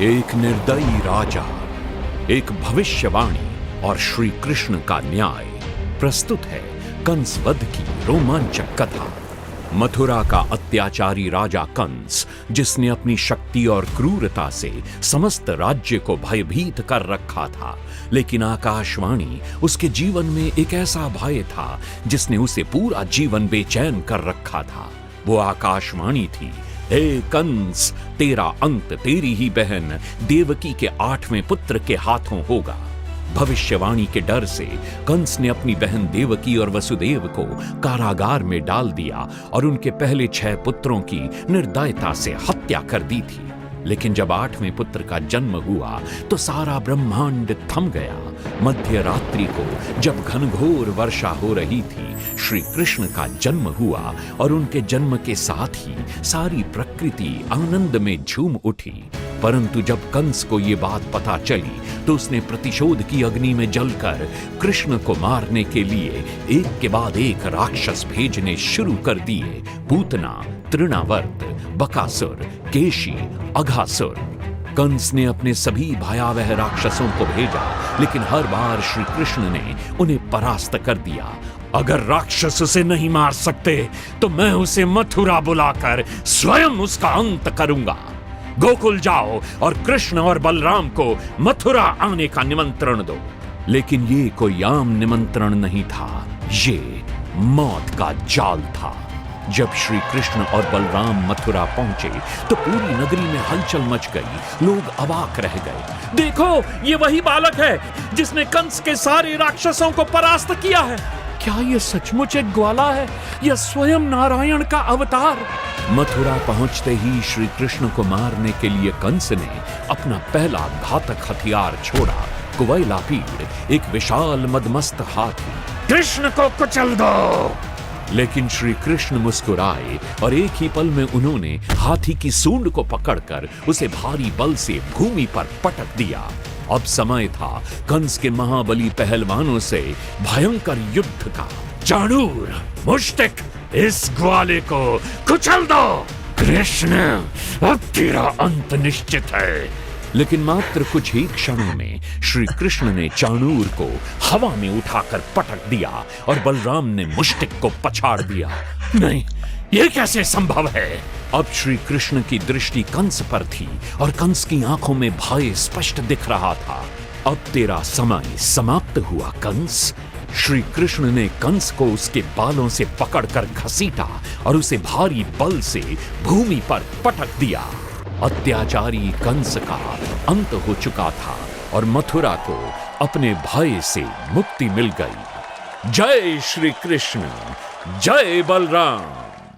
एक निर्दयी राजा, एक भविष्यवाणी और श्री कृष्ण का न्याय। प्रस्तुत है कंस वध की रोमांचक कथा। मथुरा का अत्याचारी राजा कंस, जिसने अपनी शक्ति और क्रूरता से समस्त राज्य को भयभीत कर रखा था, लेकिन आकाशवाणी उसके जीवन में एक ऐसा भय था जिसने उसे पूरा जीवन बेचैन कर रखा था। वो आकाशवाणी थी, हे कंस, तेरा अंत तेरी ही बहन देवकी के 8वें पुत्र के हाथों होगा। भविष्यवाणी के डर से कंस ने अपनी बहन देवकी और वसुदेव को कारागार में डाल दिया और उनके पहले 6 पुत्रों की निर्दयता से हत्या कर दी थी। लेकिन जब 8वें पुत्र का जन्म हुआ तो सारा ब्रह्मांड थम गया। मध्य रात्रि को जब घनघोर वर्षा हो रही थी, श्री कृष्ण का जन्म हुआ और उनके जन्म के साथ ही सारी प्रकृति आनंद में झूम उठी। परंतु जब कंस को ये बात पता चली तो उसने प्रतिशोध की अग्नि में जलकर कृष्ण को मारने के लिए एक के बाद एक राक्षस भेजने शुरू कर दिए। पूतना, तृणावर्त, बकासुर, केशी, अघासुर। कंस ने अपने सभी भयावह राक्षसों को भेजा, लेकिन हर बार श्री कृष्ण ने उन्हें परास्त कर दिया। अगर राक्षस उसे नहीं मार सकते तो मैं उसे मथुरा बुलाकर स्वयं उसका अंत करूंगा। गोकुल जाओ और कृष्ण और बलराम को मथुरा आने का निमंत्रण दो। लेकिन ये कोई आम निमंत्रण नहीं था, ये मौत का जाल था। जब श्री कृष्ण और बलराम मथुरा पहुंचे तो पूरी नगरी में हलचल मच गई। लोग अवाक रह गए। देखो, ये वही बालक है जिसने कंस के सारे राक्षसों को परास्त किया है। क्या ये सचमुच एक ग्वाला है या स्वयं नारायण का अवतार? मथुरा पहुंचते ही श्री कृष्ण को मारने के लिए कंस ने अपना पहला घातक हथियार छोड़ा, कुवैला पीड़, एक विशाल मदमस्त हाथी। कृष्ण को कुचल दो! लेकिन श्री कृष्ण मुस्कुराए और एक ही पल में उन्होंने हाथी की सूंड को पकड़कर उसे भारी बल से भूमि पर पटक दिया। अब समय था कंस के महाबली पहलवानों से भयंकर युद्ध का। चाणूर, मुष्टिक, इस ग्वाले को कुचल दो! कृष्ण, अब तेरा अंत निश्चित है। लेकिन मात्र कुछ ही क्षणों में श्री कृष्ण ने चाणूर को हवा में उठाकर पटक दिया और बलराम ने मुष्टिक को पछाड़ दिया। नहीं, ये कैसे संभव है? अब श्री कृष्ण की दृष्टि कंस पर थी और कंस की आंखों में भय स्पष्ट दिख रहा था। अब तेरा समय समाप्त हुआ कंस। श्री कृष्ण ने कंस को उसके बालों से पकड़कर घसीटा और उसे भारी बल से भूमि पर पटक दिया। अत्याचारी कंस का अंत हो चुका था और मथुरा को अपने भय से मुक्ति मिल गई। जय श्री कृष्ण, जय बलराम।